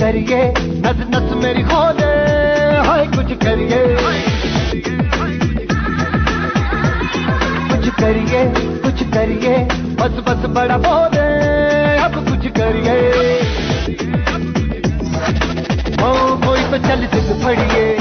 करिए, नस नस मेरी खोले, हाय कुछ करिए, कुछ करिए, बस बस बड़ा बोले, अब कुछ करिए, ओ कोई तो चल जिद फड़िए।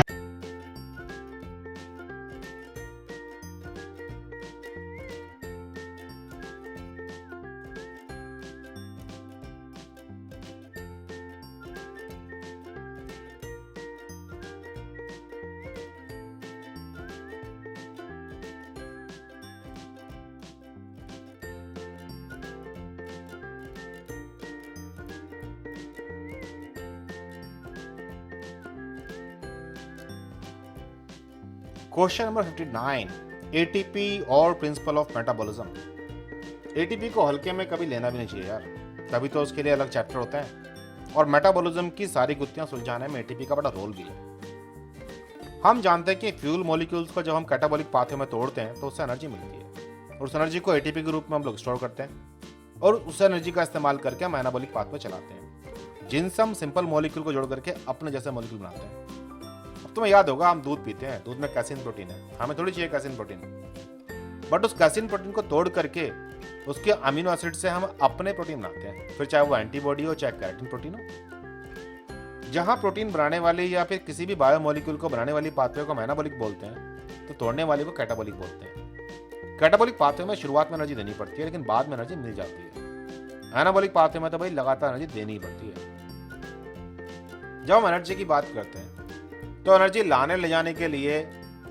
क्वेश्चन नंबर 59, एटीपी और प्रिंसिपल ऑफ मेटाबॉलिज्म। एटीपी को हल्के में कभी लेना भी नहीं चाहिए यार, तभी तो उसके लिए अलग चैप्टर होता है। और मेटाबॉलिज्म की सारी गुत्थियां सुलझाने में एटीपी का बड़ा रोल भी है। हम जानते हैं कि फ्यूल मॉलिक्यूल्स को जब हम कैटाबॉलिक पाथवे में तोड़ते हैं तो उससे एनर्जी मिलती है, और उस एनर्जी को एटीपी के रूप में हम लोग स्टोर करते हैं और उस एनर्जी का इस्तेमाल करके हम एनाबॉलिक पाथवे चलाते हैं, जिनसे हम सिंपल मॉलिक्यूल को जोड़ करके अपने जैसे मॉलिक्यूल बनाते हैं। तुम्हें याद होगा हम दूध पीते हैं, दूध में कैसीन प्रोटीन है, हमें थोड़ी चाहिए कैसीन प्रोटीन, बट उस कैसीन प्रोटीन को तोड़ करके उसके अमीनो एसिड से हम अपने प्रोटीन बनाते हैं, फिर चाहे वो एंटीबॉडी हो चाहे केराटिन प्रोटीन हो। जहां प्रोटीन बनाने वाली या फिर किसी भी बायोमोलिक्यूल को बनाने वाली पाथवे को हम एनाबॉलिक बोलते हैं, तो तोड़ने वाले को कैटाबॉलिक बोलते हैं। कैटाबॉलिक पाथवे में शुरुआत में एनर्जी देनी पड़ती है, लेकिन बाद में एनर्जी मिल जाती है। एनाबॉलिक पाथवे में तो भाई लगातार एनर्जी देनी ही पड़ती है। जब हम एनर्जी की बात करते हैं तो एनर्जी लाने ले जाने के लिए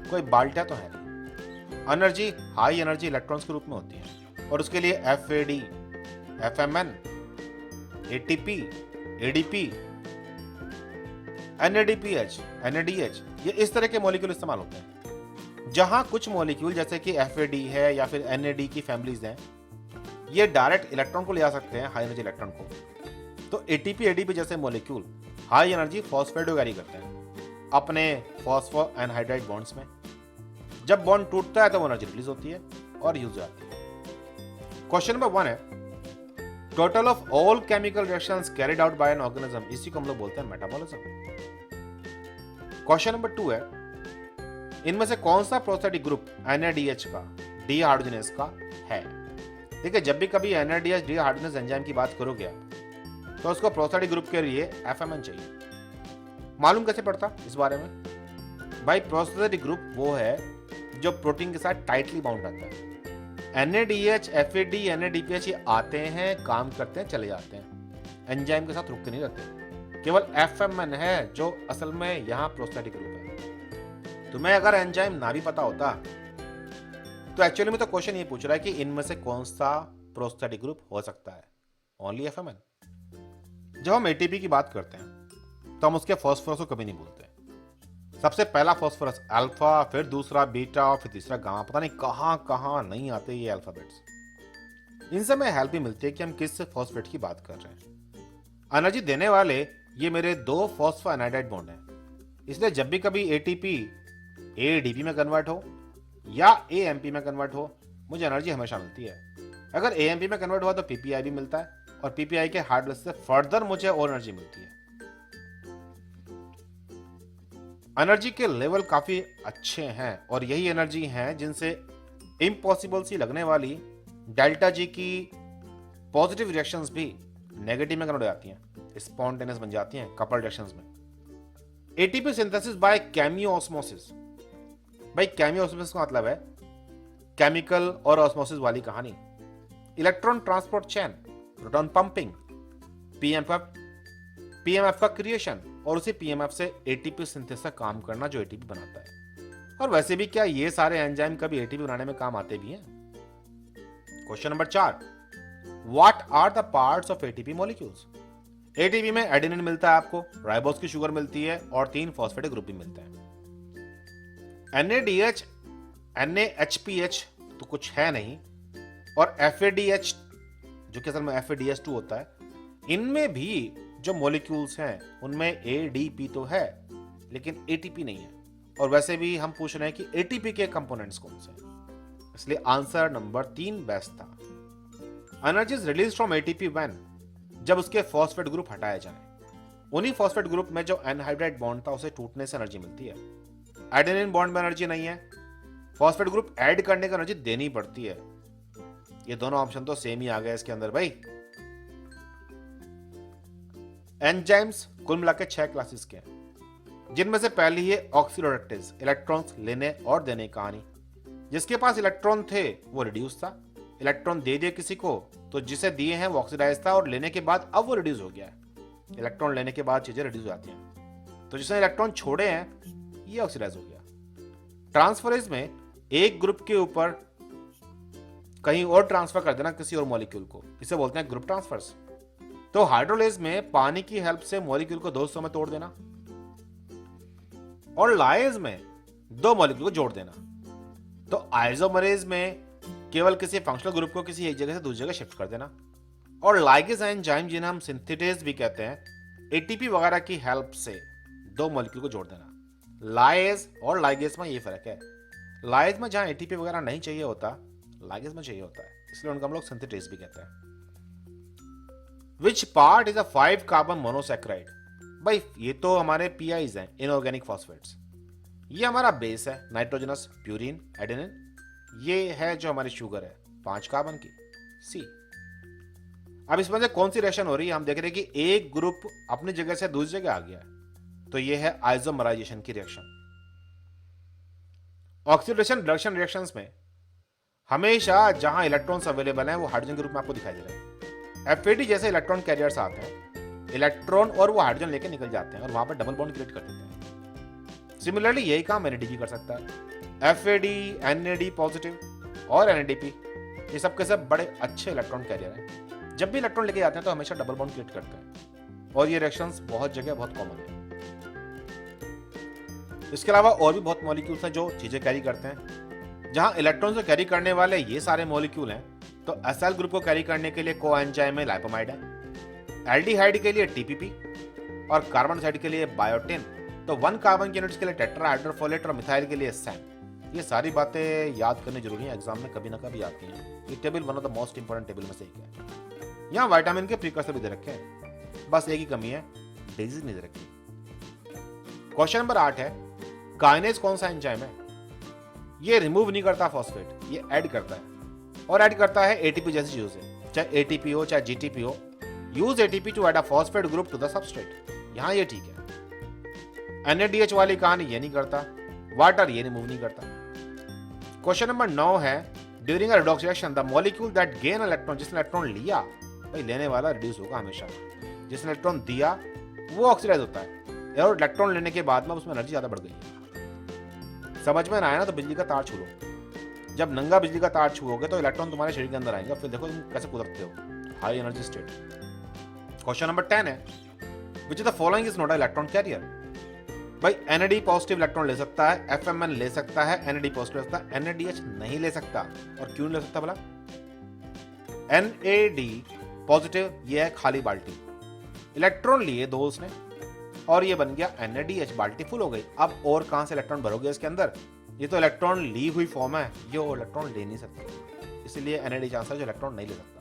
कोई बाल्टिया तो है नहीं। एनर्जी हाई एनर्जी इलेक्ट्रॉन्स के रूप में होती है, और उसके लिए FAD, एफएमएन, ATP, ADP, NADPH, NADH, ये इस तरह के मॉलिक्यूल इस्तेमाल होते हैं। जहां कुछ मॉलिक्यूल जैसे कि एफएडी है या फिर एनएडी की फैमिलीज हैं, ये डायरेक्ट इलेक्ट्रॉन को ले आ सकते हैं, हाई एनर्जी इलेक्ट्रॉन को। तो एटीपी, एडीपी जैसे मॉलिक्यूल हाई एनर्जी फॉस्फेट को कैरी करते हैं अपने फॉस्फो एनहाइड्राइड बॉन्ड्स में। जब बॉन्ड टूटता है तो वो एनर्जी रिलीज होती है और यूज जाती है। क्वेश्चन नंबर 1 है, total of all chemical reactions carried out by an organism, इसी को हम लोग बोलते हैं मेटाबॉलिज्म। क्वेश्चन नंबर 2 है, इनमें से कौन सा प्रोस्टेटिक ग्रुप NADH का डीहाइड्रोजनेज का है? देखिए, जब भी कभी NADH डीहाइड्रोजनेज एंजाइम की बात करोगे तो उसको प्रोस्टेटिक ग्रुप के लिए FMN चाहिए। मालूम कैसे पड़ता इस बारे में? भाई, प्रोस्टेटिक ग्रुप वो है जो प्रोटीन के साथ टाइटली बाउंड रहता है। NADH, FAD, NADPH ये आते हैं, काम करते हैं, चले जाते हैं, एंजाइम के साथ रुक के नहीं रहते। केवल FMN है जो असल में यहाँ प्रोस्टेटिक ग्रुप है। तुम्हें अगर एंजाइम ना भी पता होता तो एक्चुअली में तो क्वेश्चन ये पूछ रहा है कि इनमें से कौन सा प्रोस्टेटिक ग्रुप हो सकता है? Only FMN। जब हम ATP की बात करते हैं तो हम उसके फॉस्फोरस को कभी नहीं भूलते। सबसे पहला फॉस्फोरस अल्फा, फिर दूसरा बीटा, फिर तीसरा गामा, पता नहीं कहां कहां नहीं आते ये अल्फाबेट्स। इनसे हमें हेल्प भी मिलती है कि हम किस फॉस्फेट की बात कर रहे हैं। एनर्जी देने वाले ये मेरे 2 फॉस्फो एनाइड्राइड बॉन्ड हैं, इसलिए जब भी कभी एटीपी एडीपी में कन्वर्ट हो या एएमपी में कन्वर्ट हो, मुझे एनर्जी हमेशा मिलती है। अगर एएमपी में कन्वर्ट हुआ तो पीपीआई भी मिलता है, और पीपीआई के हार्डनेस से फर्दर मुझे और एनर्जी मिलती है। एनर्जी के लेवल काफी अच्छे हैं, और यही एनर्जी हैं जिनसे इम्पॉसिबल सी लगने वाली डेल्टा जी की पॉजिटिव रिएक्शंस भी नेगेटिव में कन्वर्ट हो जाती हैं, स्पॉन्टेनियस बन जाती हैं कपल रिएक्शंस में। ATP synthesis by chemiosmosis. भाई, केमियोऑस्मोसिस का मतलब है केमिकल और ऑस्मोसिस वाली कहानी। Electron transport chain, proton pumping, PMF का क्रिएशन, और उसी पीएमएफ से एटीपी सिंथेसिस का काम करना जो एटीपी बनाता है। और वैसे भी क्या ये सारे एंजाइम कभी एटीपी बनाने में काम आते भी हैं? Question number 4, what are the parts of ATP molecules? ATP में एडेनिन मिलता है आपको, राइबोस की शुगर मिलती है, और 3 फॉस्फेटिक ग्रुप भी मिलते हैं। NADH, NAHPH तो कुछ है नहीं, और FADH जो कि असल में FADH2 होता है, इनमें भी जो मॉलिक्यूल्स हैं उनमें ADP तो है लेकिन ATP नहीं है। और वैसे भी हम पूछ रहे हैं कि ATP के कंपोनेंट्स कौन से हैं, इसलिए आंसर नंबर 3 बेस्ट था। Energy is release from ATP when, जब उसके फॉस्फेट ग्रुप हटाए जाए। उन्हीं फॉस्फेट ग्रुप में जो एनहाइड्राइड बॉन्ड था उसे टूटने से एनर्जी मिलती है। एडेनिन बॉन्ड में एनर्जी नहीं है, फॉस्फेट ग्रुप ऐड करने का एनर्जी देनी पड़ती है। ये दोनों ऑप्शन तो सेम ही आ गए इसके अंदर भाई। एंजाइम्स कुल मिला के 6 क्लासेस के हैं, जिनमें से पहली है ऑक्सीडाइलेक्टेज, इलेक्ट्रॉन्स लेने और देने की कहानी। जिसके पास इलेक्ट्रॉन थे वो रिड्यूस था, इलेक्ट्रॉन दे दिए किसी को तो जिसे दिए हैं वो ऑक्सीडाइज था, और लेने के बाद अब वो रिड्यूस हो गया है। इलेक्ट्रॉन लेने के बाद चीजें रिड्यूस हो जाती हैं, तो जिसने इलेक्ट्रॉन छोड़े हैं ये ऑक्सीडाइज हो गया। ट्रांसफरेज में एक ग्रुप के ऊपर कहीं और ट्रांसफर कर देना किसी और मॉलिक्यूल को, इसे बोलते हैं ग्रुप ट्रांसफर्स। तो हाइड्रोलेज में पानी की हेल्प से मॉलिक्यूल को 2 हिस्सों में तोड़ देना, और लाइज में 2 मॉलिक्यूल को जोड़ देना। तो आइसोमरेज में केवल किसी फंक्शनल ग्रुप को किसी एक जगह से दूसरी जगह शिफ्ट कर देना, और लाइगेज एंजाइम जिन्हें हम सिंथेटेज भी कहते हैं, एटीपी वगैरह की हेल्प से 2 मॉलिक्यूल को जोड़ देना। लाइज और लाइगेज में ये फर्क है, लाइज में जहां एटीपी वगैरह नहीं चाहिए होता, लाइगेज में चाहिए होता है, इसलिए उनका हम लोग सिंथेटेज भी कहते हैं। Which part is a 5 carbon monosaccharide? भाई ये तो हमारे पीआईज हैं, इनऑर्गेनिक फॉस्फेट्स। ये हमारा बेस है, नाइट्रोजनस, प्यूरिन, एडेनिन। ये है जो हमारी शुगर है 5 कार्बन की, सी। अब इसमें से कौन सी रिएक्शन हो रही है? हम देख रहे हैं कि एक ग्रुप अपनी जगह से दूसरी जगह आ गया है, तो ये है आइसोमराइजेशन की रिएक्शन। ऑक्सीडेशन रिडक्शन रिएक्शंस में हमेशा जहां इलेक्ट्रॉन्स अवेलेबल हैं वो हाइड्रोजन ग्रुप में आपको दिखाई दे रहे हैं। एफएडी जैसे इलेक्ट्रॉन कैरियर्स आते हैं, इलेक्ट्रॉन और वो हाइड्रोजन लेके निकल जाते हैं और वहां पर डबल बॉन्ड क्रिएट कर देते हैं। सिमिलरली यही काम एनएडीपी कर सकता है। एफएडी, एनएडी पॉजिटिव और एनएडीपी ये सब के सब बड़े अच्छे इलेक्ट्रॉन कैरियर हैं। जब भी इलेक्ट्रॉन लेके जाते हैं तो हमेशा डबल बॉन्ड क्रिएट करते हैं, और ये रिएक्शंस बहुत जगह बहुत कॉमन है। इसके अलावा और भी बहुत मॉलिक्यूल्स हैं जो चीजें कैरी करते हैं। जहां इलेक्ट्रॉन को कैरी करने वाले ये सारे मॉलिक्यूल हैं, तो एसिल ग्रुप को कैरी करने के लिए कोएंजाइम में लाइपोमाइड है, एल्डिहाइड के लिए टीपीपी, और कार्बन साइड के लिए बायोटिन। तो 1 कार्बन के यूनिट्स के लिए टेट्रा हाइड्रोफोलेट और मिथाइल के लिए सैम। ये सारी बातें याद करनी जरूरी है, एग्जाम में कभी ना कभी आती हैं। ये table one of the most important table में से एक है। यहाँ विटामिन के प्रीकर्सर भी दे रखे हैं, बस एक ही कमी है, डेजिज नहीं दे रखी। क्वेश्चन नंबर 8 है, काइनेज कौन सा एंजाइम है? ये रिमूव नहीं करता फॉस्फेट, ये ऐड करता है, और ऐड करता है एटीपी जैसी चीजों से, चाहे एटीपी हो चाहे जीटीपी हो। Use ATP to add a phosphate group to the substrate. यहाँ ये ठीक है। एनएडीएच वाली कहानी ये नहीं करता, वाटर ये रिमूव नहीं करता। क्वेश्चन नंबर 9 है, during a redox reaction the molecule that gain electron, जिसने इलेक्ट्रॉन लिया, भाई लेने वाला रिड्यूस होगा हमेशा, जिसने इलेक्ट्रॉन दिया वो ऑक्सीडाइज होता है, और इलेक्ट्रॉन लेने के बाद में उसमें एनर्जी ज्यादा बढ़ गई है। समझ में ना आया ना तो बिजली का तार छू लो। जब नंगा बिजली का तार छुओगे तो इलेक्ट्रॉन तुम्हारे शरीर के अंदर आएगा, फिर देखो तुम कैसे कुदरते हो, high energy state. Question number 10 है, which is the following is not a electron carrier? भाई एनएडी पॉजिटिव इलेक्ट्रॉन ले सकता है, एफएमएन ले सकता है, एनएडी पॉजिटिव ले सकता है, एनएडीएच नहीं ले सकता। और क्यों नहीं ले सकता भला? एनएडी पॉजिटिव ये है खाली बाल्टी, इलेक्ट्रॉन लिए 2 उसने, और ये बन गया एनएडीएच, बाल्टी फुल हो गई। अब और कहां से इलेक्ट्रॉन भरोगे इसके अंदर? ये तो इलेक्ट्रॉन ली हुई फॉर्म है, ये इलेक्ट्रॉन ले नहीं सकते, इसलिए एनएडीएच आंसर जो इलेक्ट्रॉन नहीं ले सकता।